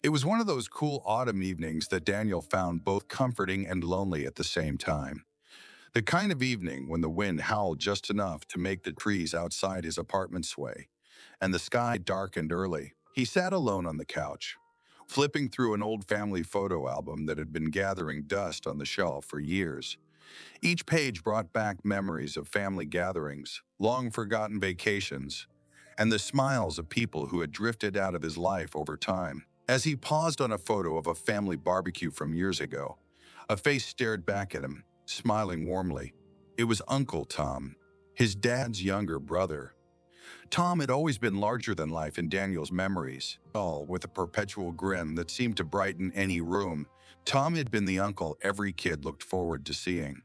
It was one of those cool autumn evenings that Daniel found both comforting and lonely at the same time. The kind of evening when the wind howled just enough to make the trees outside his apartment sway, and the sky darkened early. He sat alone on the couch, flipping through an old family photo album that had been gathering dust on the shelf for years. Each page brought back memories of family gatherings, long forgotten vacations, and the smiles of people who had drifted out of his life over time. As he paused on a photo of a family barbecue from years ago, a face stared back at him, smiling warmly. It was Uncle Tom, his dad's younger brother. Tom had always been larger than life in Daniel's memories, all with a perpetual grin that seemed to brighten any room. Tom had been the uncle every kid looked forward to seeing.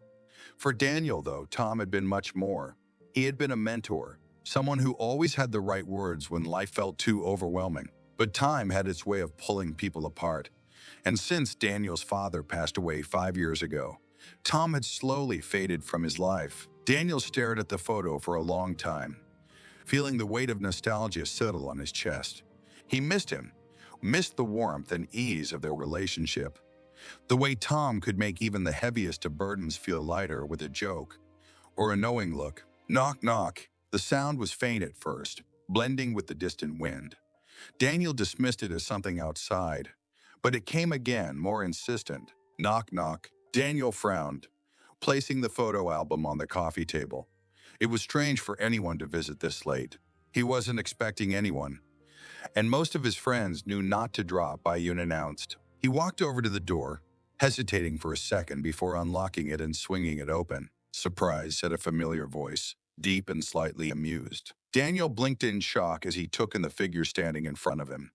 For Daniel, though, Tom had been much more. He had been a mentor, someone who always had the right words when life felt too overwhelming. But time had its way of pulling people apart. And since Daniel's father passed away 5 years ago, Tom had slowly faded from his life. Daniel stared at the photo for a long time, feeling the weight of nostalgia settle on his chest. He missed him, missed the warmth and ease of their relationship. The way Tom could make even the heaviest of burdens feel lighter with a joke or a knowing look. Knock, knock. The sound was faint at first, blending with the distant wind. Daniel dismissed it as something outside, but it came again, more insistent. Knock, knock. Daniel frowned, placing the photo album on the coffee table. It was strange for anyone to visit this late. He wasn't expecting anyone, and most of his friends knew not to drop by unannounced. He walked over to the door, hesitating for a second before unlocking it and swinging it open. "Surprise," said a familiar voice, deep and slightly amused. Daniel blinked in shock as he took in the figure standing in front of him.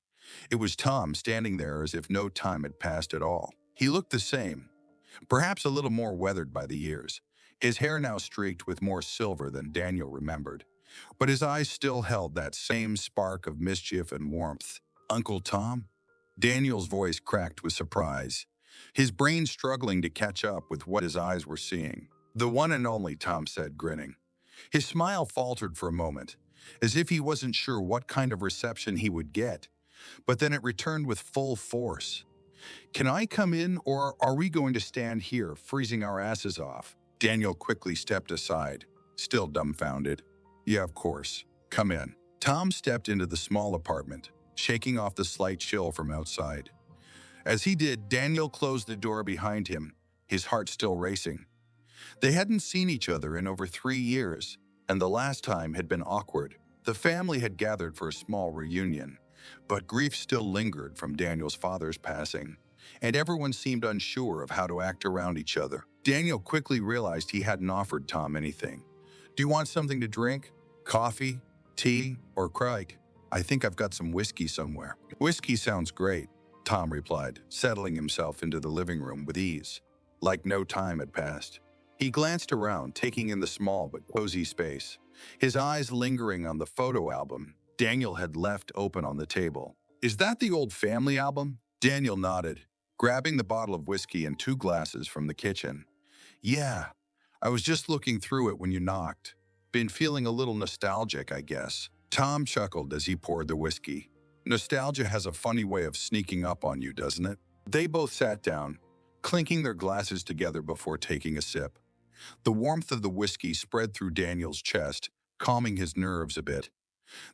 It was Tom, standing there as if no time had passed at all. He looked the same, perhaps a little more weathered by the years, his hair now streaked with more silver than Daniel remembered. But his eyes still held that same spark of mischief and warmth. "Uncle Tom?" Daniel's voice cracked with surprise, his brain struggling to catch up with what his eyes were seeing. "The one and only," Tom said, grinning. His smile faltered for a moment, as if he wasn't sure what kind of reception he would get, but then it returned with full force. "Can I come in, or are we going to stand here, freezing our asses off?" Daniel quickly stepped aside, still dumbfounded. "Yeah, of course. Come in." Tom stepped into the small apartment, shaking off the slight chill from outside. As he did, Daniel closed the door behind him, his heart still racing. They hadn't seen each other in over 3 years, and the last time had been awkward. The family had gathered for a small reunion, but grief still lingered from Daniel's father's passing, and everyone seemed unsure of how to act around each other. Daniel quickly realized he hadn't offered Tom anything. "Do you want something to drink? Coffee? Tea? Or Craig? I think I've got some whiskey somewhere." "Whiskey sounds great," Tom replied, settling himself into the living room with ease, like no time had passed. He glanced around, taking in the small but cozy space, his eyes lingering on the photo album Daniel had left open on the table. "Is that the old family album?" Daniel nodded, grabbing the bottle of whiskey and 2 glasses from the kitchen. "Yeah, I was just looking through it when you knocked. Been feeling a little nostalgic, I guess." Tom chuckled as he poured the whiskey. "Nostalgia has a funny way of sneaking up on you, doesn't it?" They both sat down, clinking their glasses together before taking a sip. The warmth of the whiskey spread through Daniel's chest, calming his nerves a bit.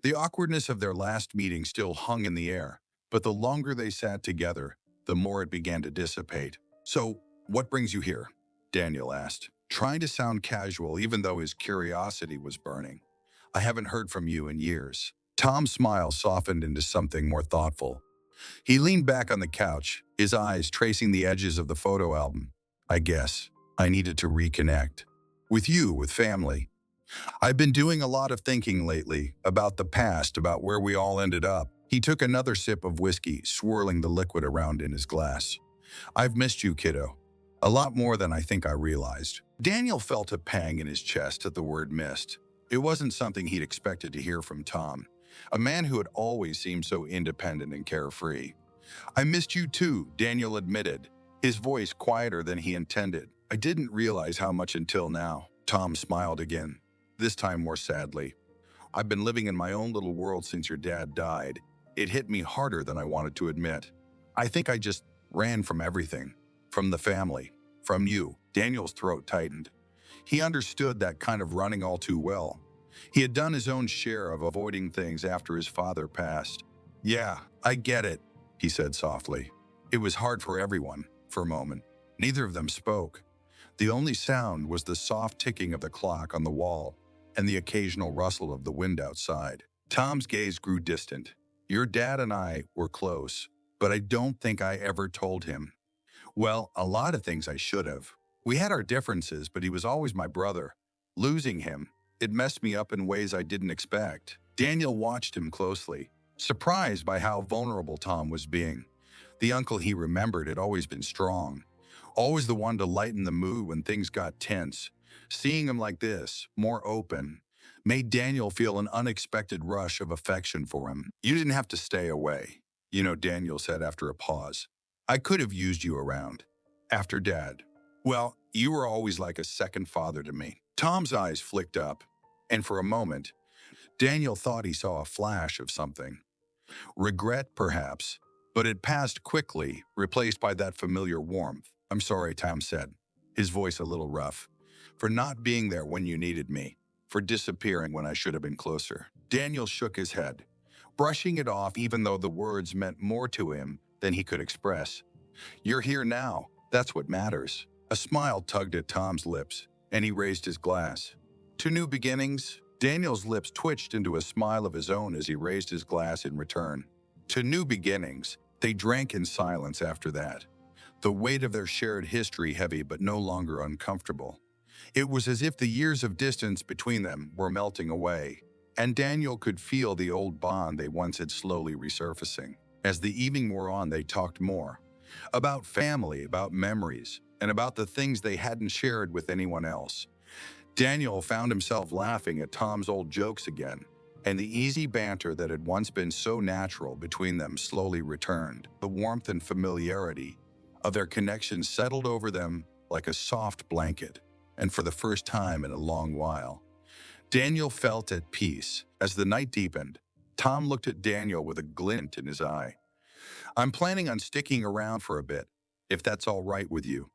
The awkwardness of their last meeting still hung in the air, but the longer they sat together, the more it began to dissipate. "So, what brings you here?" Daniel asked, trying to sound casual even though his curiosity was burning. "I haven't heard from you in years." Tom's smile softened into something more thoughtful. He leaned back on the couch, his eyes tracing the edges of the photo album. "I guess I needed to reconnect. With you, with family. I've been doing a lot of thinking lately about the past, about where we all ended up." He took another sip of whiskey, swirling the liquid around in his glass. "I've missed you, kiddo. A lot more than I think I realized." Daniel felt a pang in his chest at the word missed. It wasn't something he'd expected to hear from Tom, a man who had always seemed so independent and carefree. "I missed you too," Daniel admitted, his voice quieter than he intended. "I didn't realize how much until now." Tom smiled again, this time more sadly. "I've been living in my own little world since your dad died. It hit me harder than I wanted to admit." I think I just ran from everything, from the family, from you. Daniel's throat tightened. He understood that kind of running all too well. He had done his own share of avoiding things after his father passed. Yeah, I get it, he said softly. It was hard for everyone, for a moment. Neither of them spoke. The only sound was the soft ticking of the clock on the wall and the occasional rustle of the wind outside. Tom's gaze grew distant. Your dad and I were close, but I don't think I ever told him. Well, a lot of things I should have. We had our differences, but he was always my brother. Losing him, it messed me up in ways I didn't expect. Daniel watched him closely, surprised by how vulnerable Tom was being. The uncle he remembered had always been strong, always the one to lighten the mood when things got tense. Seeing him like this, more open, made Daniel feel an unexpected rush of affection for him. You didn't have to stay away, Daniel said after a pause. I could have used you around. After Dad. Well, you were always like a second father to me. Tom's eyes flicked up, and for a moment, Daniel thought he saw a flash of something. Regret, perhaps, but it passed quickly, replaced by that familiar warmth. I'm sorry, Tom said, his voice a little rough, for not being there when you needed me, for disappearing when I should have been closer. Daniel shook his head, brushing it off even though the words meant more to him than he could express. You're here now. That's what matters. A smile tugged at Tom's lips, and he raised his glass. To new beginnings, Daniel's lips twitched into a smile of his own as he raised his glass in return. To new beginnings, they drank in silence after that, the weight of their shared history heavy but no longer uncomfortable. It was as if the years of distance between them were melting away, and Daniel could feel the old bond they once had slowly resurfacing. As the evening wore on, they talked more. About family, about memories, and about the things they hadn't shared with anyone else. Daniel found himself laughing at Tom's old jokes again, and the easy banter that had once been so natural between them slowly returned. The warmth and familiarity of their connection settled over them like a soft blanket, and for the first time in a long while, Daniel felt at peace. As the night deepened, Tom looked at Daniel with a glint in his eye. I'm planning on sticking around for a bit, if that's all right with you.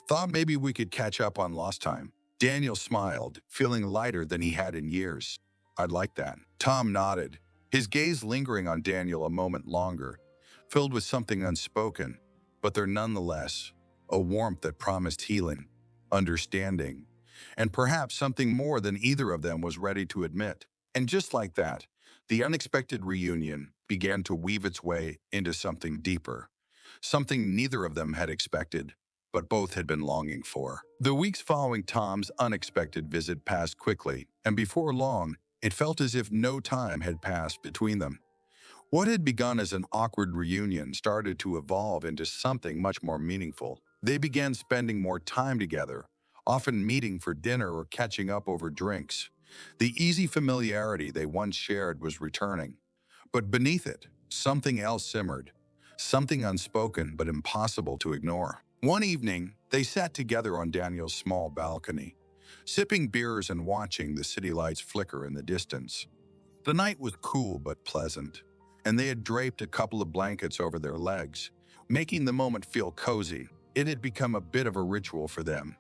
Thought maybe we could catch up on lost time. Daniel smiled, feeling lighter than he had in years. I'd like that. Tom nodded, his gaze lingering on Daniel a moment longer, filled with something unspoken, but there nonetheless, a warmth that promised healing, understanding, and perhaps something more than either of them was ready to admit. And just like that, the unexpected reunion began to weave its way into something deeper, something neither of them had expected, but both had been longing for. The weeks following Tom's unexpected visit passed quickly, and before long, it felt as if no time had passed between them. What had begun as an awkward reunion started to evolve into something much more meaningful. They began spending more time together, often meeting for dinner or catching up over drinks. The easy familiarity they once shared was returning. But beneath it, something else simmered, something unspoken but impossible to ignore. One evening, they sat together on Daniel's small balcony, sipping beers and watching the city lights flicker in the distance. The night was cool but pleasant, and they had draped a couple of blankets over their legs, making the moment feel cozy. It had become a bit of a ritual for them,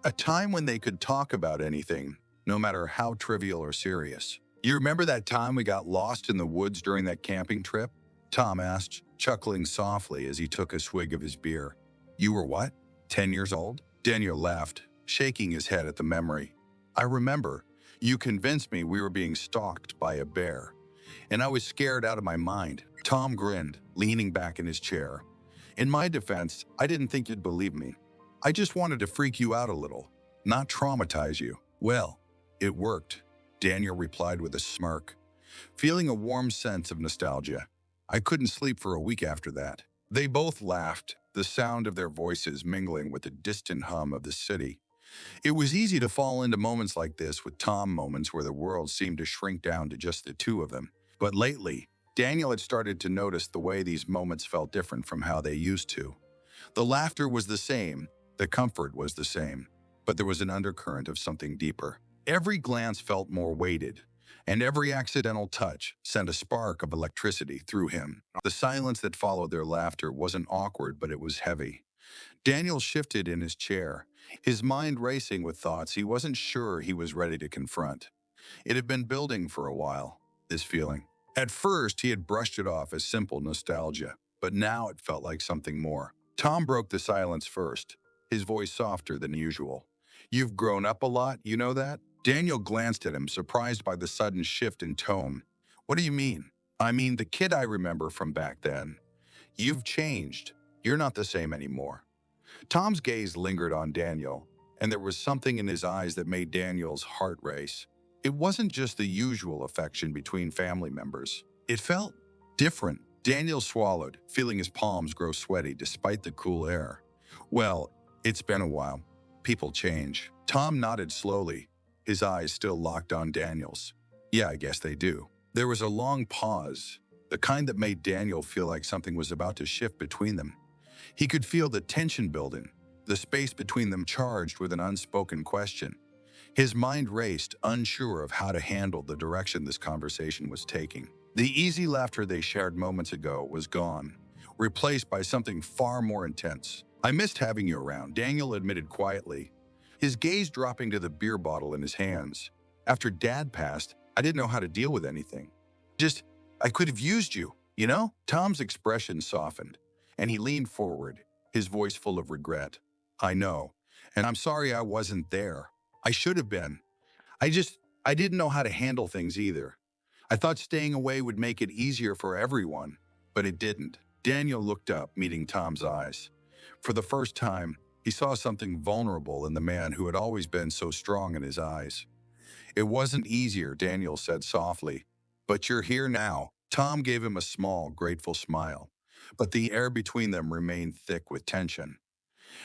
a time when they could talk about anything, no matter how trivial or serious. You remember that time we got lost in the woods during that camping trip? Tom asked, chuckling softly as he took a swig of his beer. You were what? 10 years old? Daniel laughed, shaking his head at the memory. I remember. You convinced me we were being stalked by a bear, and I was scared out of my mind. Tom grinned, leaning back in his chair. In my defense, I didn't think you'd believe me. I just wanted to freak you out a little, not traumatize you. Well, it worked, Daniel replied with a smirk, feeling a warm sense of nostalgia. I couldn't sleep for a week after that. They both laughed, the sound of their voices mingling with the distant hum of the city. It was easy to fall into moments like this with Tom, moments where the world seemed to shrink down to just the two of them. But lately, Daniel had started to notice the way these moments felt different from how they used to. The laughter was the same, the comfort was the same, but there was an undercurrent of something deeper. Every glance felt more weighted, and every accidental touch sent a spark of electricity through him. The silence that followed their laughter wasn't awkward, but it was heavy. Daniel shifted in his chair, his mind racing with thoughts he wasn't sure he was ready to confront. It had been building for a while, this feeling. At first, he had brushed it off as simple nostalgia, but now it felt like something more. Tom broke the silence first, his voice softer than usual. "You've grown up a lot, you know that?" Daniel glanced at him, surprised by the sudden shift in tone. "What do you mean?" "I mean, the kid I remember from back then. You've changed. You're not the same anymore." Tom's gaze lingered on Daniel, and there was something in his eyes that made Daniel's heart race. It wasn't just the usual affection between family members. It felt different. Daniel swallowed, feeling his palms grow sweaty despite the cool air. "Well, it's been a while. People change." Tom nodded slowly, his eyes still locked on Daniel's. "Yeah, I guess they do." There was a long pause, the kind that made Daniel feel like something was about to shift between them. He could feel the tension building, the space between them charged with an unspoken question. His mind raced, unsure of how to handle the direction this conversation was taking. The easy laughter they shared moments ago was gone, replaced by something far more intense. "I missed having you around," Daniel admitted quietly, his gaze dropping to the beer bottle in his hands. "After Dad passed, I didn't know how to deal with anything. Just, I could have used you, you know?" Tom's expression softened, and he leaned forward, his voice full of regret. "I know, and I'm sorry I wasn't there. I should have been. I didn't know how to handle things either. I thought staying away would make it easier for everyone, but it didn't." Daniel looked up, meeting Tom's eyes. For the first time, he saw something vulnerable in the man who had always been so strong in his eyes. "It wasn't easier," Daniel said softly, "but you're here now." Tom gave him a small, grateful smile, but the air between them remained thick with tension.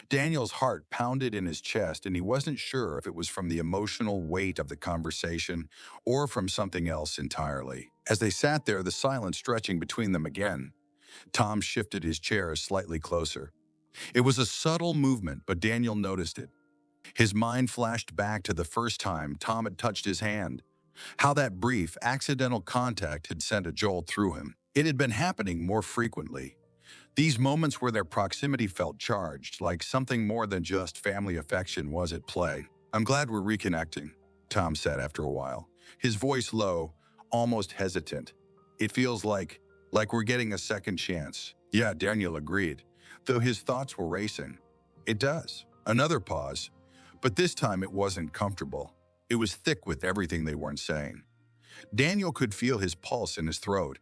Daniel's heart pounded in his chest, and he wasn't sure if it was from the emotional weight of the conversation or from something else entirely. As they sat there, the silence stretching between them again, Tom shifted his chair slightly closer. It was a subtle movement, but Daniel noticed it. His mind flashed back to the first time Tom had touched his hand, how that brief, accidental contact had sent a jolt through him. It had been happening more frequently. These moments where their proximity felt charged, like something more than just family affection was at play. "I'm glad we're reconnecting," Tom said after a while, his voice low, almost hesitant. "It feels like we're getting a second chance." "Yeah," Daniel agreed, though his thoughts were racing. "It does." Another pause, but this time it wasn't comfortable. It was thick with everything they weren't saying. Daniel could feel his pulse in his throat,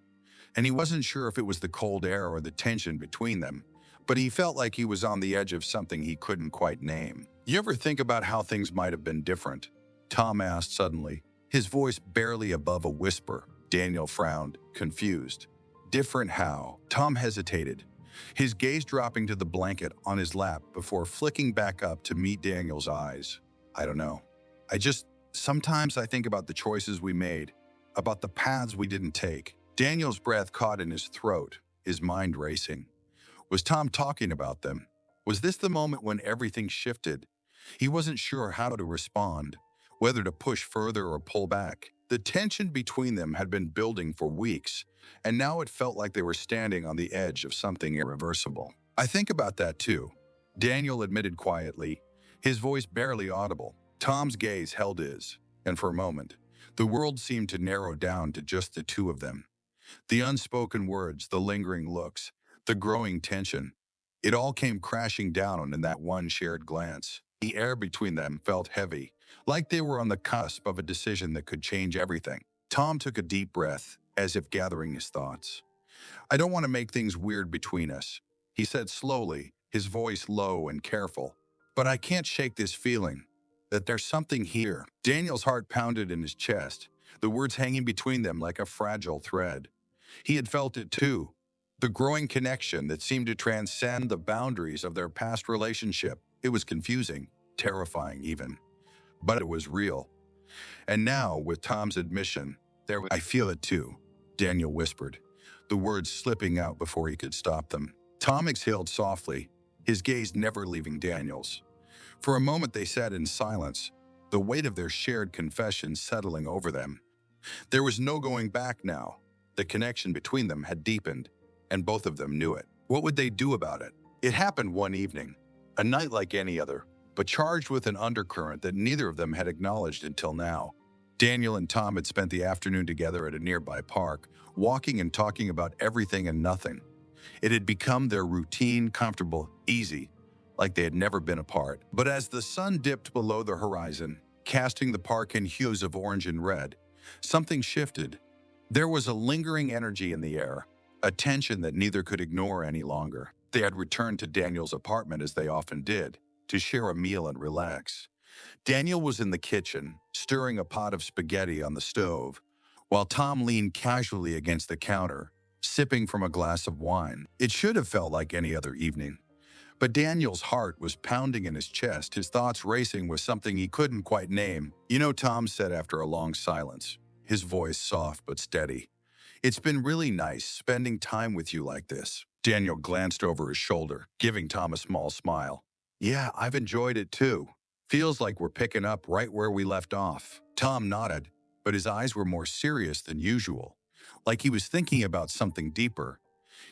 and he wasn't sure if it was the cold air or the tension between them, but he felt like he was on the edge of something he couldn't quite name. "You ever think about how things might have been different?" Tom asked suddenly, his voice barely above a whisper. Daniel frowned, confused. "Different how?" Tom hesitated, his gaze dropping to the blanket on his lap before flicking back up to meet Daniel's eyes. "I don't know. Sometimes I think about the choices we made, about the paths we didn't take." Daniel's breath caught in his throat, his mind racing. Was Tom talking about them? Was this the moment when everything shifted? He wasn't sure how to respond, whether to push further or pull back. The tension between them had been building for weeks, and now it felt like they were standing on the edge of something irreversible. "I think about that too," Daniel admitted quietly, his voice barely audible. Tom's gaze held his, and for a moment, the world seemed to narrow down to just the two of them. The unspoken words, the lingering looks, the growing tension, it all came crashing down in that one shared glance. The air between them felt heavy, like they were on the cusp of a decision that could change everything. Tom took a deep breath, as if gathering his thoughts. "I don't want to make things weird between us," he said slowly, his voice low and careful. "But I can't shake this feeling that there's something here." Daniel's heart pounded in his chest, the words hanging between them like a fragile thread. He had felt it too, the growing connection that seemed to transcend the boundaries of their past relationship. It was confusing, terrifying even, but it was real. And now, with Tom's admission, "I feel it too," Daniel whispered, the words slipping out before he could stop them. Tom exhaled softly, his gaze never leaving Daniel's. For a moment they sat in silence, the weight of their shared confession settling over them. There was no going back now. The connection between them had deepened, and both of them knew it. What would they do about it? It happened one evening, a night like any other, but charged with an undercurrent that neither of them had acknowledged until now. Daniel and Tom had spent the afternoon together at a nearby park, walking and talking about everything and nothing. It had become their routine, comfortable, easy, like they had never been apart. But as the sun dipped below the horizon, casting the park in hues of orange and red, something shifted. There was a lingering energy in the air, a tension that neither could ignore any longer. They had returned to Daniel's apartment as they often did, to share a meal and relax. Daniel was in the kitchen, stirring a pot of spaghetti on the stove, while Tom leaned casually against the counter, sipping from a glass of wine. It should have felt like any other evening. But Daniel's heart was pounding in his chest, his thoughts racing with something he couldn't quite name. "You know," Tom said after a long silence, his voice soft but steady, "it's been really nice spending time with you like this." Daniel glanced over his shoulder, giving Tom a small smile. "Yeah, I've enjoyed it too. Feels like we're picking up right where we left off." Tom nodded, but his eyes were more serious than usual, like he was thinking about something deeper.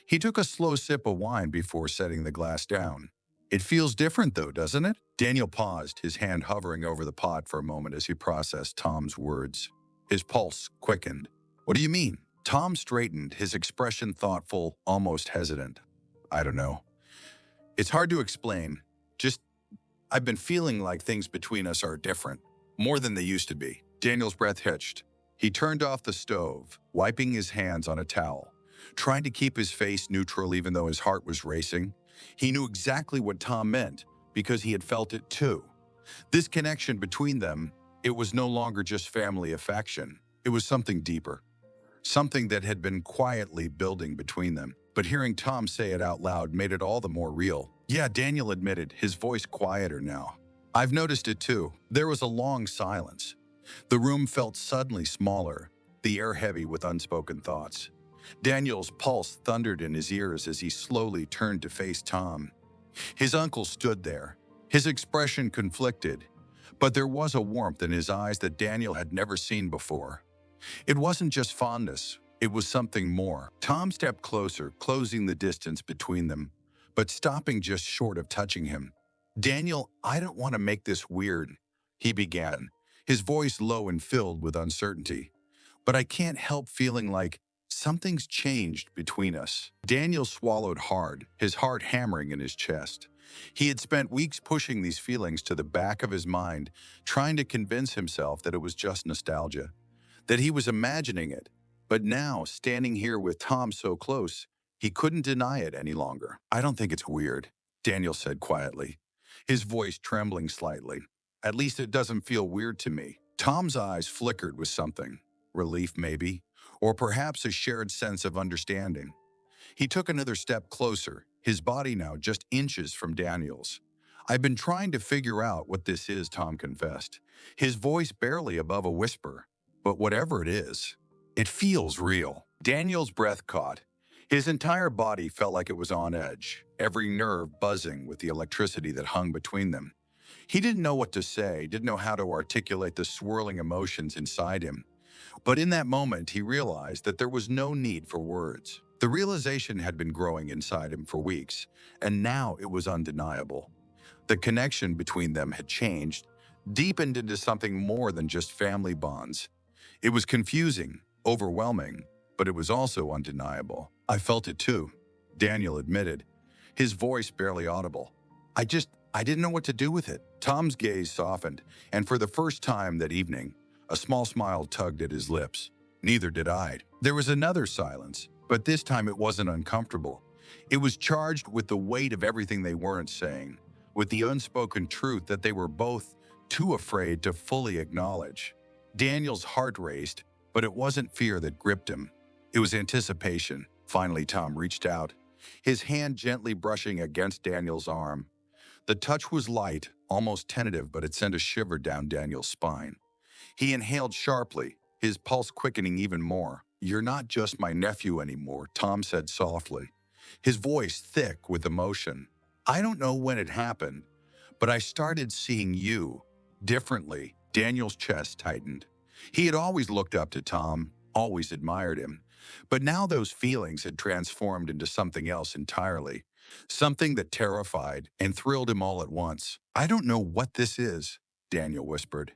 He took a slow sip of wine before setting the glass down. "It feels different though, doesn't it?" Daniel paused, his hand hovering over the pot for a moment as he processed Tom's words. His pulse quickened. "What do you mean?" Tom straightened, his expression thoughtful, almost hesitant. "I don't know. It's hard to explain. Just, I've been feeling like things between us are different, more than they used to be." Daniel's breath hitched. He turned off the stove, wiping his hands on a towel, trying to keep his face neutral even though his heart was racing. He knew exactly what Tom meant because he had felt it too. This connection between them, it was no longer just family affection. It was something deeper, something that had been quietly building between them. But hearing Tom say it out loud made it all the more real. "Yeah," Daniel admitted, his voice quieter now. "I've noticed it too." There was a long silence. The room felt suddenly smaller, the air heavy with unspoken thoughts. Daniel's pulse thundered in his ears as he slowly turned to face Tom. His uncle stood there, his expression conflicted, but there was a warmth in his eyes that Daniel had never seen before. It wasn't just fondness, it was something more. Tom stepped closer, closing the distance between them, but stopping just short of touching him. "Daniel, I don't want to make this weird," he began, his voice low and filled with uncertainty. "But I can't help feeling like something's changed between us." Daniel swallowed hard, his heart hammering in his chest. He had spent weeks pushing these feelings to the back of his mind, trying to convince himself that it was just nostalgia, that he was imagining it. But now, standing here with Tom so close, he couldn't deny it any longer. "I don't think it's weird," Daniel said quietly, his voice trembling slightly. "At least it doesn't feel weird to me." Tom's eyes flickered with something. Relief, maybe, or perhaps a shared sense of understanding. He took another step closer, his body now just inches from Daniel's. "I've been trying to figure out what this is," Tom confessed, his voice barely above a whisper. "But whatever it is, it feels real." Daniel's breath caught. His entire body felt like it was on edge, every nerve buzzing with the electricity that hung between them. He didn't know what to say, didn't know how to articulate the swirling emotions inside him. But in that moment, he realized that there was no need for words. The realization had been growing inside him for weeks, and now it was undeniable. The connection between them had changed, deepened into something more than just family bonds. It was confusing, overwhelming, but it was also undeniable. "I felt it too," Daniel admitted, his voice barely audible. I didn't know what to do with it." Tom's gaze softened, and for the first time that evening, a small smile tugged at his lips. "Neither did I." There was another silence, but this time it wasn't uncomfortable. It was charged with the weight of everything they weren't saying, with the unspoken truth that they were both too afraid to fully acknowledge. Daniel's heart raced, but it wasn't fear that gripped him. It was anticipation. Finally, Tom reached out, his hand gently brushing against Daniel's arm. The touch was light, almost tentative, but it sent a shiver down Daniel's spine. He inhaled sharply, his pulse quickening even more. "You're not just my nephew anymore," Tom said softly, his voice thick with emotion. "I don't know when it happened, but I started seeing you differently." Daniel's chest tightened, He had always looked up to Tom, always admired him, but now those feelings had transformed into something else entirely, something that terrified and thrilled him all at once. "I don't know what this is," Daniel whispered,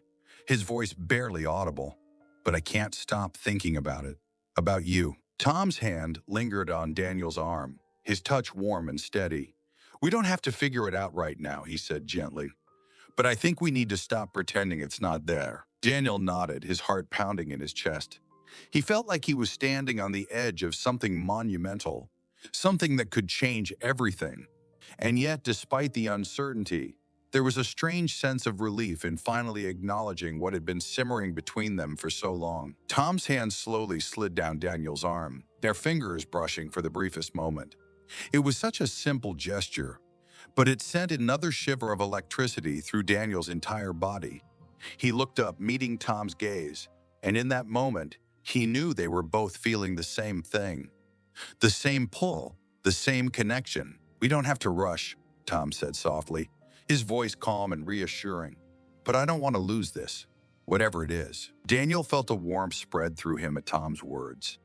his voice barely audible, "but I can't stop thinking about it, about you." Tom's hand lingered on Daniel's arm, his touch warm and steady. "We don't have to figure it out right now," he said gently. "But I think we need to stop pretending it's not there." Daniel nodded, his heart pounding in his chest. He felt like he was standing on the edge of something monumental, something that could change everything. And yet, despite the uncertainty, there was a strange sense of relief in finally acknowledging what had been simmering between them for so long. Tom's hand slowly slid down Daniel's arm, their fingers brushing for the briefest moment. It was such a simple gesture, but it sent another shiver of electricity through Daniel's entire body. He looked up, meeting Tom's gaze, and in that moment, he knew they were both feeling the same thing. The same pull, the same connection. "We don't have to rush," Tom said softly, his voice calm and reassuring. "But I don't want to lose this, whatever it is." Daniel felt a warmth spread through him at Tom's words.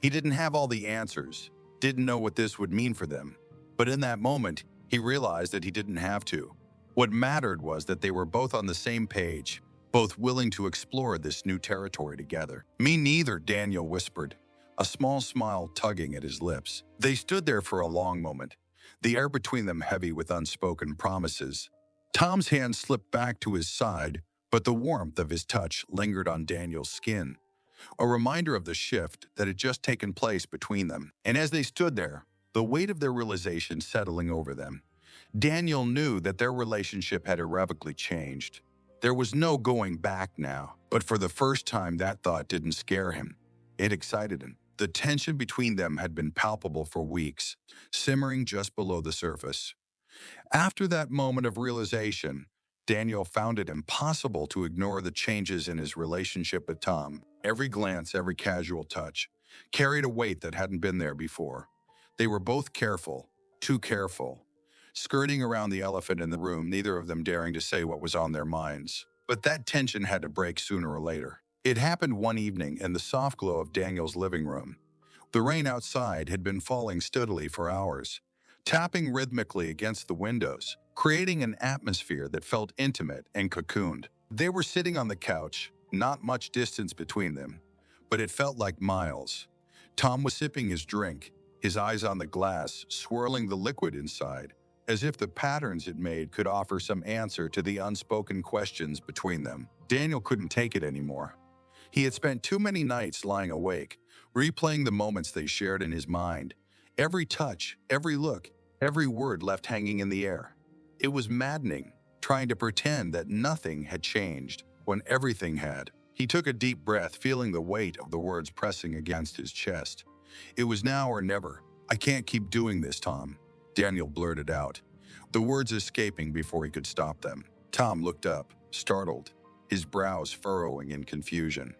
He didn't have all the answers, didn't know what this would mean for them. But in that moment, he realized that he didn't have to. What mattered was that they were both on the same page, both willing to explore this new territory together. "Me neither," Daniel whispered, a small smile tugging at his lips. They stood there for a long moment, the air between them heavy with unspoken promises. Tom's hand slipped back to his side, but the warmth of his touch lingered on Daniel's skin, a reminder of the shift that had just taken place between them. And as they stood there, the weight of their realization settling over them, Daniel knew that their relationship had irrevocably changed. There was no going back now, but for the first time that thought didn't scare him. It excited him. The tension between them had been palpable for weeks, simmering just below the surface. After that moment of realization, Daniel found it impossible to ignore the changes in his relationship with Tom. Every glance, every casual touch, carried a weight that hadn't been there before. They were both careful, too careful, skirting around the elephant in the room, neither of them daring to say what was on their minds. But that tension had to break sooner or later. It happened one evening in the soft glow of Daniel's living room. The rain outside had been falling steadily for hours, tapping rhythmically against the windows, creating an atmosphere that felt intimate and cocooned. They were sitting on the couch, not much distance between them, but it felt like miles. Tom was sipping his drink, his eyes on the glass, swirling the liquid inside, as if the patterns it made could offer some answer to the unspoken questions between them. Daniel couldn't take it anymore. He had spent too many nights lying awake, replaying the moments they shared in his mind. Every touch, every look, every word left hanging in the air. It was maddening, trying to pretend that nothing had changed when everything had. He took a deep breath, feeling the weight of the words pressing against his chest. "It was now or never. I can't keep doing this, Tom," Daniel blurted out, the words escaping before he could stop them. Tom looked up, startled, his brows furrowing in confusion.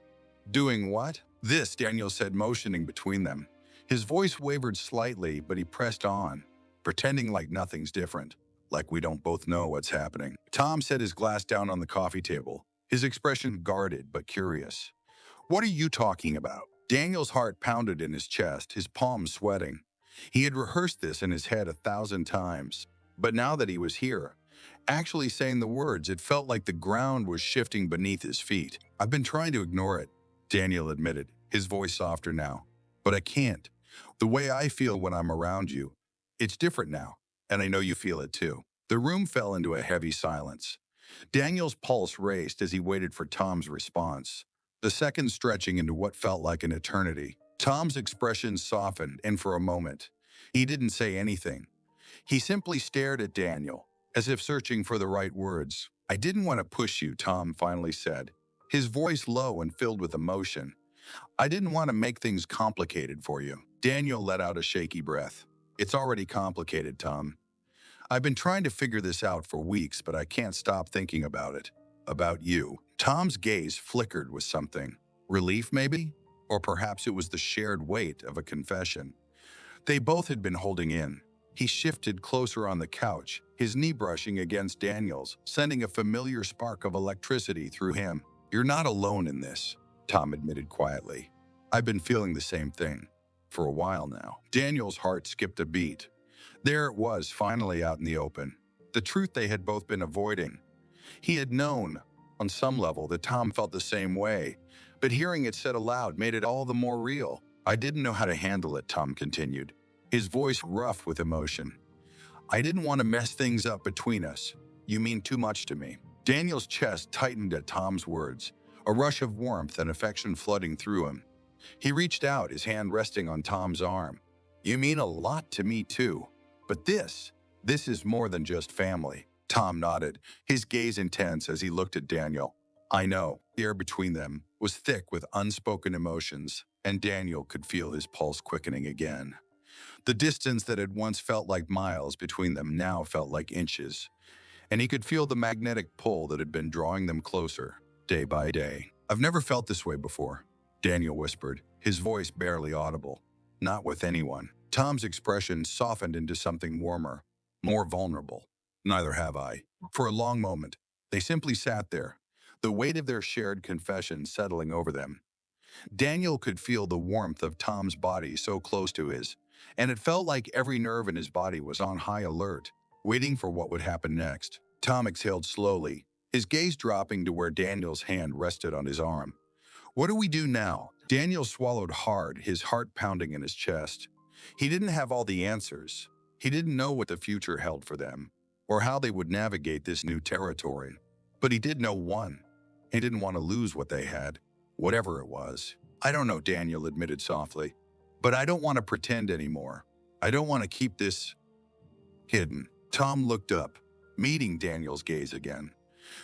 "Doing what?" "This," Daniel said, motioning between them. His voice wavered slightly, but he pressed on, pretending like nothing's different, like we don't both know what's happening. Tom set his glass down on the coffee table, his expression guarded but curious. "What are you talking about?" Daniel's heart pounded in his chest, his palms sweating. He had rehearsed this in his head 1,000 times, but now that he was here, actually saying the words, it felt like the ground was shifting beneath his feet. "I've been trying to ignore it," Daniel admitted, his voice softer now. "But I can't. The way I feel when I'm around you, it's different now, and I know you feel it too." The room fell into a heavy silence. Daniel's pulse raced as he waited for Tom's response, the seconds stretching into what felt like an eternity. Tom's expression softened, and for a moment, he didn't say anything. He simply stared at Daniel, as if searching for the right words. "I didn't want to push you," Tom finally said, his voice low and filled with emotion. "I didn't want to make things complicated for you." Daniel let out a shaky breath. "It's already complicated, Tom. I've been trying to figure this out for weeks, but I can't stop thinking about it. About you." Tom's gaze flickered with something. Relief, maybe? Or perhaps it was the shared weight of a confession they both had been holding in. He shifted closer on the couch, his knee brushing against Daniel's, sending a familiar spark of electricity through him. "You're not alone in this," Tom admitted quietly. I've been feeling the same thing for a while now. Daniel's heart skipped a beat. There it was, finally out in the open. The truth they had both been avoiding. He had known, on some level, that Tom felt the same way, but hearing it said aloud made it all the more real. I didn't know how to handle it, Tom continued, his voice rough with emotion. I didn't want to mess things up between us. You mean too much to me. Daniel's chest tightened at Tom's words, a rush of warmth and affection flooding through him. He reached out, his hand resting on Tom's arm. You mean a lot to me too. But this is more than just family. Tom nodded, his gaze intense as he looked at Daniel. I know. The air between them was thick with unspoken emotions, and Daniel could feel his pulse quickening again. The distance that had once felt like miles between them now felt like inches, and he could feel the magnetic pull that had been drawing them closer, day by day. I've never felt this way before, Daniel whispered, his voice barely audible. Not with anyone. Tom's expression softened into something warmer, more vulnerable. Neither have I. For a long moment, they simply sat there, the weight of their shared confession settling over them. Daniel could feel the warmth of Tom's body so close to his, and it felt like every nerve in his body was on high alert, waiting for what would happen next. Tom exhaled slowly, his gaze dropping to where Daniel's hand rested on his arm. What do we do now? Daniel swallowed hard, his heart pounding in his chest. He didn't have all the answers. He didn't know what the future held for them, or how they would navigate this new territory. But he did know one. He didn't want to lose what they had, whatever it was. I don't know, Daniel admitted softly, but I don't want to pretend anymore. I don't want to keep this hidden. Tom looked up, meeting Daniel's gaze again.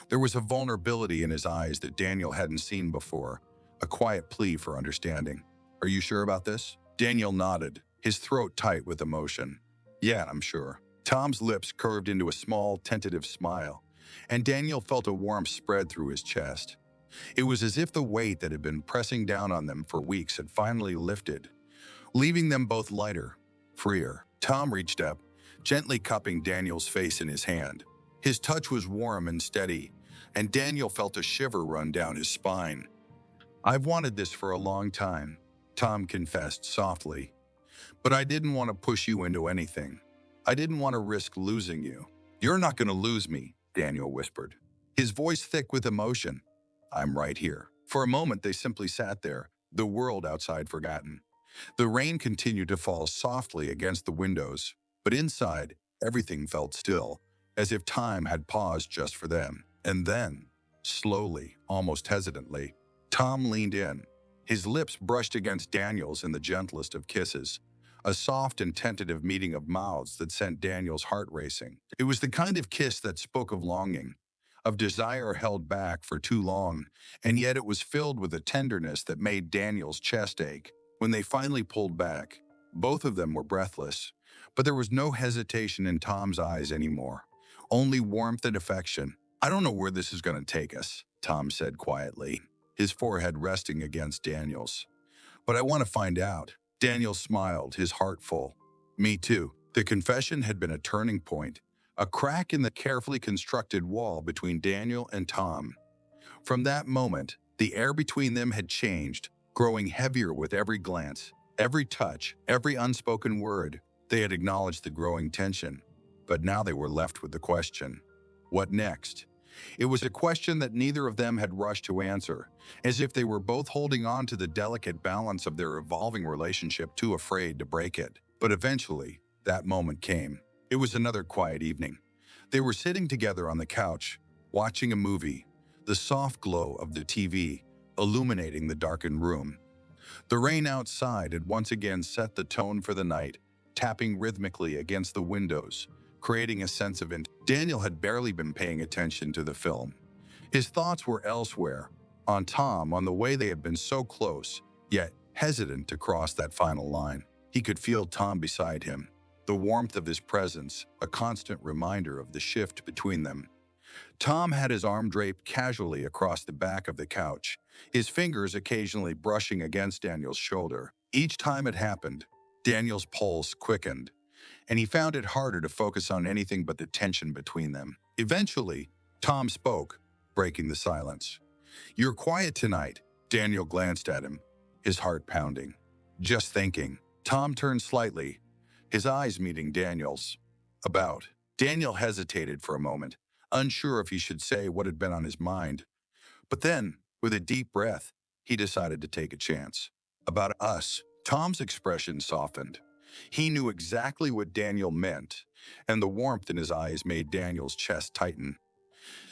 There was a vulnerability in his eyes that Daniel hadn't seen before, a quiet plea for understanding. Are you sure about this? Daniel nodded, his throat tight with emotion. Yeah, I'm sure. Tom's lips curved into a small, tentative smile, and Daniel felt a warmth spread through his chest. It was as if the weight that had been pressing down on them for weeks had finally lifted, leaving them both lighter, freer. Tom reached up, gently cupping Daniel's face in his hand. His touch was warm and steady, and Daniel felt a shiver run down his spine. I've wanted this for a long time, Tom confessed softly. But I didn't want to push you into anything. I didn't want to risk losing you. You're not going to lose me, Daniel whispered, his voice thick with emotion. I'm right here. For a moment, they simply sat there, the world outside forgotten. The rain continued to fall softly against the windows, but inside, everything felt still, as if time had paused just for them. And then, slowly, almost hesitantly, Tom leaned in. His lips brushed against Daniel's in the gentlest of kisses, a soft and tentative meeting of mouths that sent Daniel's heart racing. It was the kind of kiss that spoke of longing, of desire held back for too long, and yet it was filled with a tenderness that made Daniel's chest ache. When they finally pulled back, both of them were breathless, but there was no hesitation in Tom's eyes anymore, only warmth and affection. I don't know where this is going to take us, Tom said quietly, his forehead resting against Daniel's. But I want to find out. Daniel smiled, his heart full. Me too. The confession had been a turning point, a crack in the carefully constructed wall between Daniel and Tom. From that moment, the air between them had changed, growing heavier with every glance, every touch, every unspoken word. They had acknowledged the growing tension, but now they were left with the question, what next? It was a question that neither of them had rushed to answer, as if they were both holding on to the delicate balance of their evolving relationship, too afraid to break it. But eventually, that moment came. It was another quiet evening. They were sitting together on the couch, watching a movie, the soft glow of the TV illuminating the darkened room. The rain outside had once again set the tone for the night, tapping rhythmically against the windows, creating a sense of Daniel had barely been paying attention to the film. His thoughts were elsewhere, on Tom, on the way they had been so close, yet hesitant to cross that final line. He could feel Tom beside him, the warmth of his presence, a constant reminder of the shift between them. Tom had his arm draped casually across the back of the couch, his fingers occasionally brushing against Daniel's shoulder. Each time it happened, Daniel's pulse quickened, and he found it harder to focus on anything but the tension between them. Eventually, Tom spoke, breaking the silence. You're quiet tonight, Daniel glanced at him, his heart pounding. Just thinking. Tom turned slightly, his eyes meeting Daniel's. About. Daniel hesitated for a moment, unsure if he should say what had been on his mind. But then, with a deep breath, he decided to take a chance. About us. Tom's expression softened. He knew exactly what Daniel meant, and the warmth in his eyes made Daniel's chest tighten.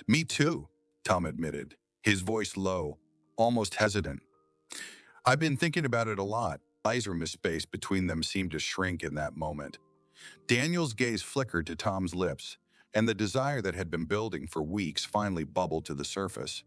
Me too, Tom admitted, his voice low, almost hesitant. I've been thinking about it a lot. Laser's space between them seemed to shrink in that moment. Daniel's gaze flickered to Tom's lips, and the desire that had been building for weeks finally bubbled to the surface.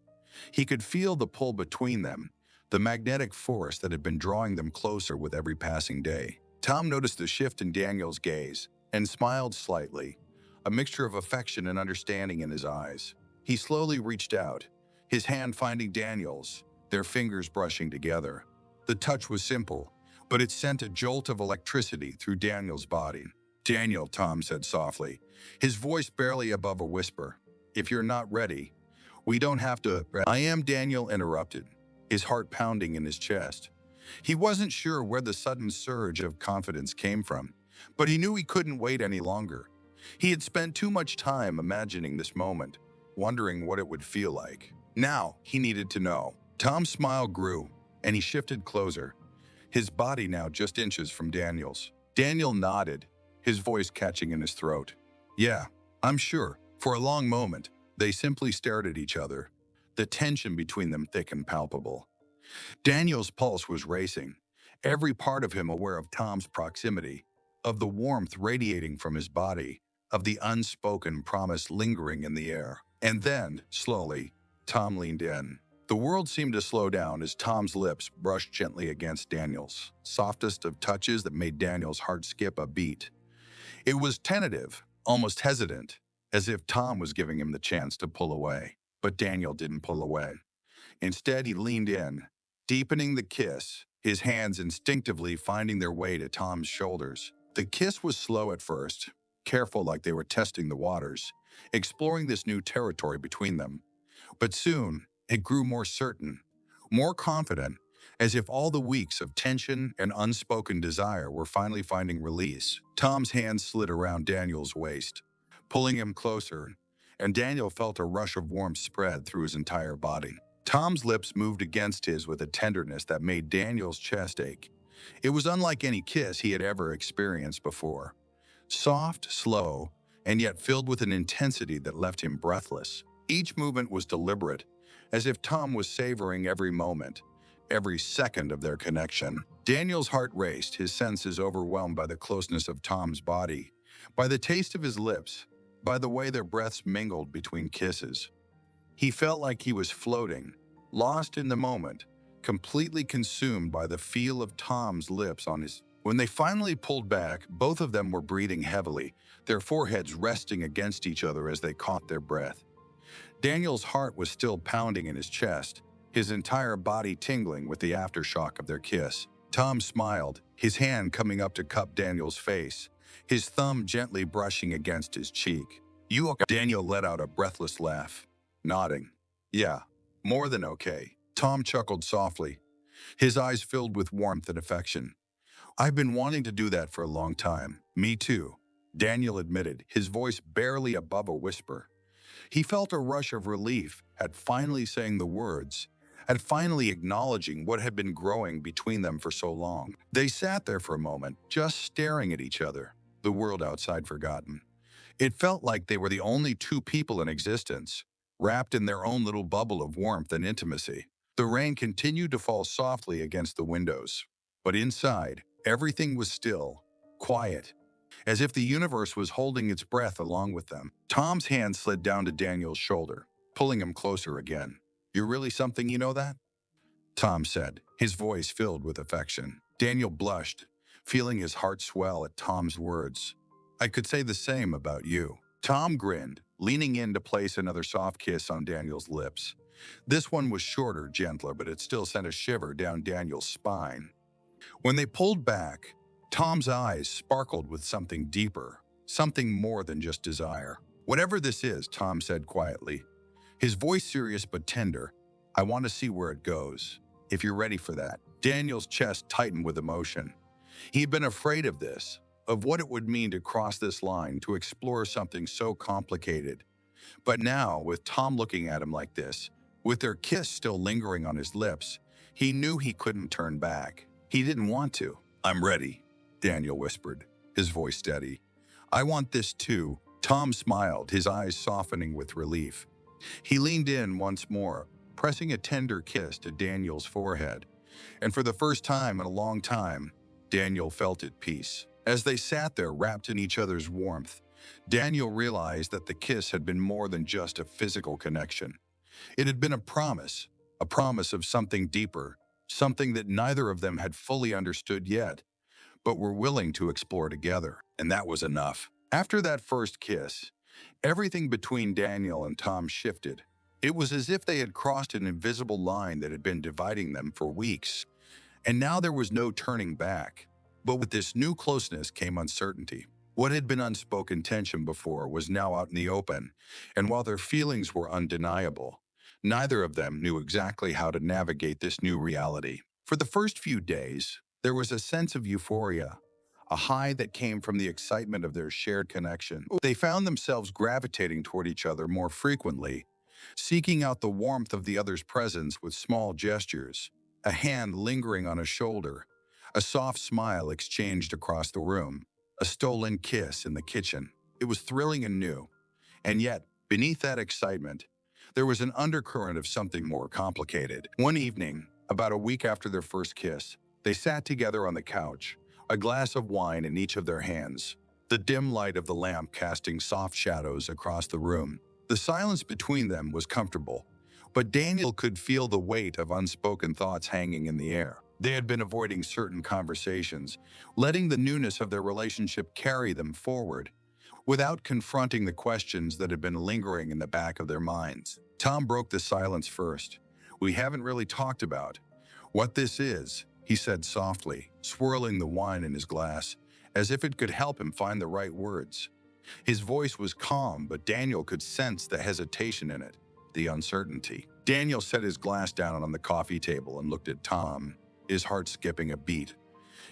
He could feel the pull between them, the magnetic force that had been drawing them closer with every passing day. Tom noticed the shift in Daniel's gaze and smiled slightly, a mixture of affection and understanding in his eyes. He slowly reached out, his hand finding Daniel's, their fingers brushing together. The touch was simple, but it sent a jolt of electricity through Daniel's body. Daniel, Tom said softly, his voice barely above a whisper. If you're not ready, we don't have to. I am, Daniel interrupted, his heart pounding in his chest. He wasn't sure where the sudden surge of confidence came from, but he knew he couldn't wait any longer. He had spent too much time imagining this moment, wondering what it would feel like. Now, he needed to know. Tom's smile grew, and he shifted closer, his body now just inches from Daniel's. Daniel nodded, his voice catching in his throat. Yeah, I'm sure. For a long moment, they simply stared at each other, the tension between them thick and palpable. Daniel's pulse was racing, every part of him aware of Tom's proximity, of the warmth radiating from his body, of the unspoken promise lingering in the air. And then, slowly, Tom leaned in. The world seemed to slow down as Tom's lips brushed gently against Daniel's, softest of touches that made Daniel's heart skip a beat. It was tentative, almost hesitant, as if Tom was giving him the chance to pull away. But Daniel didn't pull away. Instead, he leaned in, deepening the kiss, his hands instinctively finding their way to Tom's shoulders. The kiss was slow at first, careful like they were testing the waters, exploring this new territory between them. But soon, it grew more certain, more confident, as if all the weeks of tension and unspoken desire were finally finding release. Tom's hand slid around Daniel's waist, pulling him closer, and Daniel felt a rush of warmth spread through his entire body. Tom's lips moved against his with a tenderness that made Daniel's chest ache. It was unlike any kiss he had ever experienced before. Soft, slow, and yet filled with an intensity that left him breathless. Each movement was deliberate, as if Tom was savoring every moment, every second of their connection. Daniel's heart raced, his senses overwhelmed by the closeness of Tom's body, by the taste of his lips, by the way their breaths mingled between kisses. He felt like he was floating, lost in the moment, completely consumed by the feel of Tom's lips on his. When they finally pulled back, both of them were breathing heavily, their foreheads resting against each other as they caught their breath. Daniel's heart was still pounding in his chest, his entire body tingling with the aftershock of their kiss. Tom smiled, his hand coming up to cup Daniel's face, his thumb gently brushing against his cheek. You okay? Daniel let out a breathless laugh, nodding. Yeah, more than okay. Tom chuckled softly, his eyes filled with warmth and affection. I've been wanting to do that for a long time. Me too, Daniel admitted, his voice barely above a whisper. He felt a rush of relief at finally saying the words, at finally acknowledging what had been growing between them for so long. They sat there for a moment, just staring at each other, the world outside forgotten. It felt like they were the only two people in existence, wrapped in their own little bubble of warmth and intimacy. The rain continued to fall softly against the windows, but inside, everything was still, quiet, as if the universe was holding its breath along with them. Tom's hand slid down to Daniel's shoulder, pulling him closer again. You're really something, you know that? Tom said, his voice filled with affection. Daniel blushed, feeling his heart swell at Tom's words. I could say the same about you. Tom grinned, leaning in to place another soft kiss on Daniel's lips. This one was shorter, gentler, but it still sent a shiver down Daniel's spine. When they pulled back, Tom's eyes sparkled with something deeper, something more than just desire. Whatever this is, Tom said quietly, his voice serious but tender, I want to see where it goes. if you're ready for that. Daniel's chest tightened with emotion. He'd been afraid of this, of what it would mean to cross this line, to explore something so complicated. But now, with Tom looking at him like this, with their kiss still lingering on his lips, he knew he couldn't turn back. He didn't want to. "I'm ready," Daniel whispered, his voice steady. "I want this too." Tom smiled, his eyes softening with relief. He leaned in once more, pressing a tender kiss to Daniel's forehead. And for the first time in a long time, Daniel felt at peace. As they sat there wrapped in each other's warmth, Daniel realized that the kiss had been more than just a physical connection. It had been a promise of something deeper, something that neither of them had fully understood yet, but were willing to explore together. And that was enough. After that first kiss, everything between Daniel and Tom shifted. It was as if they had crossed an invisible line that had been dividing them for weeks, and now there was no turning back. But with this new closeness came uncertainty. What had been unspoken tension before was now out in the open, and while their feelings were undeniable, neither of them knew exactly how to navigate this new reality. For the first few days, there was a sense of euphoria, a high that came from the excitement of their shared connection. They found themselves gravitating toward each other more frequently, seeking out the warmth of the other's presence with small gestures, a hand lingering on a shoulder, a soft smile exchanged across the room, a stolen kiss in the kitchen. It was thrilling and new, and yet, beneath that excitement, there was an undercurrent of something more complicated. One evening, about a week after their first kiss, they sat together on the couch, a glass of wine in each of their hands, the dim light of the lamp casting soft shadows across the room. The silence between them was comfortable, but Daniel could feel the weight of unspoken thoughts hanging in the air. They had been avoiding certain conversations, letting the newness of their relationship carry them forward, without confronting the questions that had been lingering in the back of their minds. Tom broke the silence first. "We haven't really talked about what this is," he said softly, swirling the wine in his glass, as if it could help him find the right words. His voice was calm, but Daniel could sense the hesitation in it, the uncertainty. Daniel set his glass down on the coffee table and looked at Tom, his heart skipping a beat.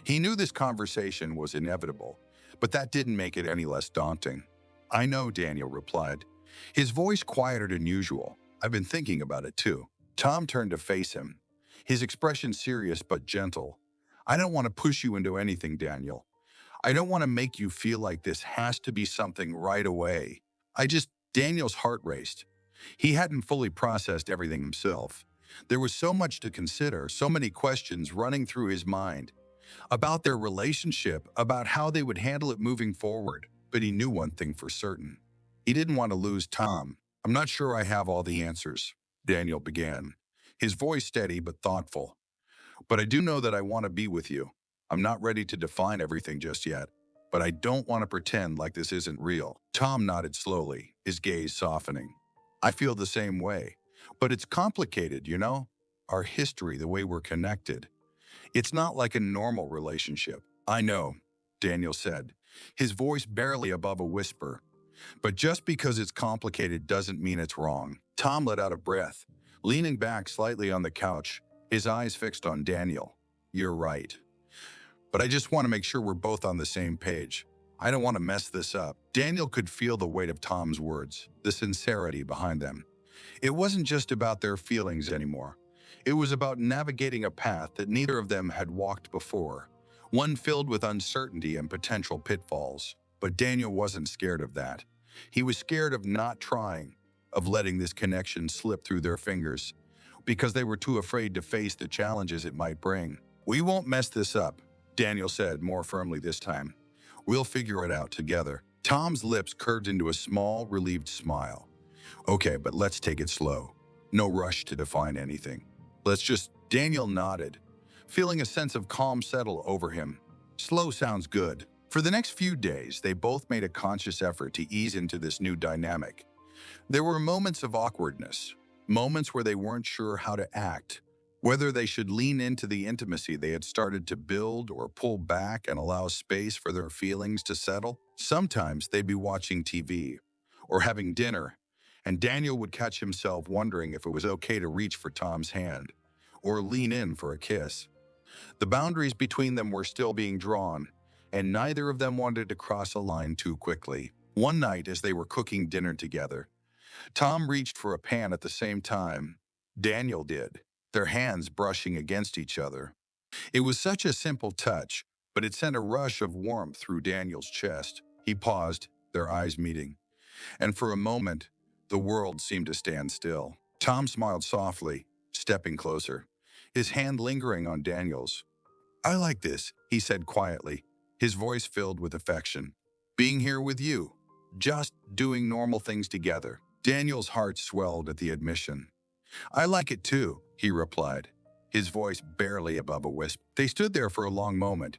He knew this conversation was inevitable, but that didn't make it any less daunting. "I know," Daniel replied, his voice quieter than usual. "I've been thinking about it too." Tom turned to face him, his expression serious but gentle. "I don't want to push you into anything, Daniel. I don't want to make you feel like this has to be something right away. Daniel's heart raced. He hadn't fully processed everything himself. There was so much to consider, so many questions running through his mind about their relationship, about how they would handle it moving forward. But he knew one thing for certain. He didn't want to lose Tom. "I'm not sure I have all the answers," Daniel began, his voice steady but thoughtful. "But I do know that I want to be with you. I'm not ready to define everything just yet, but I don't want to pretend like this isn't real." Tom nodded slowly, his gaze softening. "I feel the same way, but it's complicated, you know? Our history, the way we're connected. It's not like a normal relationship." "I know," Daniel said, his voice barely above a whisper. "But just because it's complicated doesn't mean it's wrong." Tom let out a breath, leaning back slightly on the couch, his eyes fixed on Daniel. "You're right. But I just want to make sure we're both on the same page. I don't want to mess this up." Daniel could feel the weight of Tom's words, the sincerity behind them. It wasn't just about their feelings anymore. It was about navigating a path that neither of them had walked before, one filled with uncertainty and potential pitfalls. But Daniel wasn't scared of that. He was scared of not trying, of letting this connection slip through their fingers, because they were too afraid to face the challenges it might bring. "We won't mess this up," Daniel said more firmly this time. "We'll figure it out together." Tom's lips curved into a small, relieved smile. "Okay, but let's take it slow. No rush to define anything. Daniel nodded, feeling a sense of calm settle over him. "Slow sounds good." For the next few days, they both made a conscious effort to ease into this new dynamic. There were moments of awkwardness, moments where they weren't sure how to act, whether they should lean into the intimacy they had started to build or pull back and allow space for their feelings to settle. Sometimes they'd be watching TV or having dinner, and Daniel would catch himself wondering if it was okay to reach for Tom's hand, or lean in for a kiss. The boundaries between them were still being drawn, and neither of them wanted to cross a line too quickly. One night, as they were cooking dinner together, Tom reached for a pan at the same time Daniel did, their hands brushing against each other. It was such a simple touch, but it sent a rush of warmth through Daniel's chest. He paused, their eyes meeting, and for a moment, the world seemed to stand still. Tom smiled softly, stepping closer, his hand lingering on Daniel's. "I like this," he said quietly, his voice filled with affection. "Being here with you, just doing normal things together." Daniel's heart swelled at the admission. "I like it too," he replied, his voice barely above a whisper. They stood there for a long moment,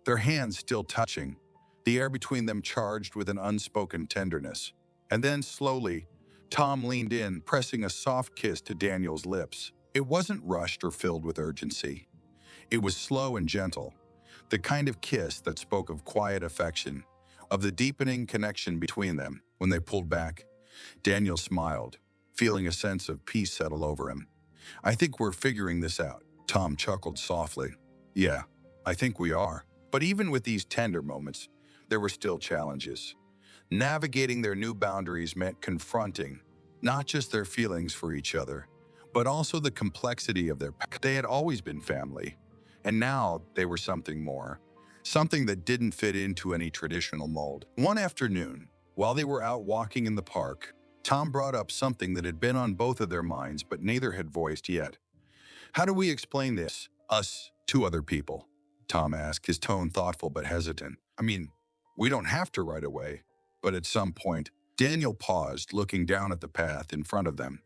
their hands still touching, the air between them charged with an unspoken tenderness. And then, slowly, Tom leaned in, pressing a soft kiss to Daniel's lips. It wasn't rushed or filled with urgency. It was slow and gentle, the kind of kiss that spoke of quiet affection, of the deepening connection between them. When they pulled back, Daniel smiled, feeling a sense of peace settle over him. "I think we're figuring this out." Tom chuckled softly. "Yeah, I think we are." But even with these tender moments, there were still challenges. Navigating their new boundaries meant confronting not just their feelings for each other, but also the complexity of their past. They had always been family, and now they were something more, something that didn't fit into any traditional mold. One afternoon, while they were out walking in the park, Tom brought up something that had been on both of their minds but neither had voiced yet. "How do we explain this, us to other people?" Tom asked, his tone thoughtful but hesitant. "I mean, we don't have to right away, but at some point." Daniel paused, looking down at the path in front of them.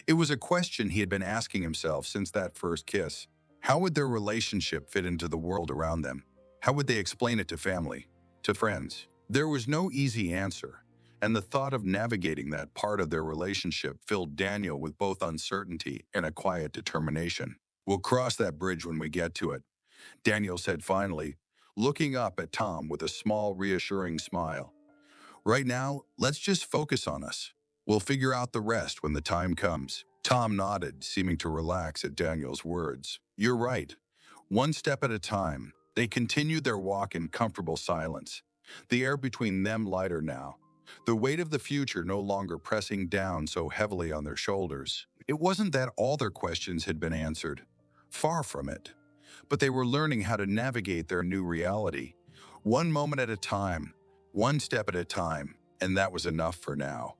It was a question he had been asking himself since that first kiss. How would their relationship fit into the world around them? How would they explain it to family, to friends? There was no easy answer, and the thought of navigating that part of their relationship filled Daniel with both uncertainty and a quiet determination. "We'll cross that bridge when we get to it," Daniel said finally, looking up at Tom with a small, reassuring smile. "Right now, let's just focus on us. We'll figure out the rest when the time comes." Tom nodded, seeming to relax at Daniel's words. "You're right. One step at a time." They continued their walk in comfortable silence, the air between them lighter now, the weight of the future no longer pressing down so heavily on their shoulders. It wasn't that all their questions had been answered. Far from it. But they were learning how to navigate their new reality, one moment at a time, one step at a time, and that was enough for now.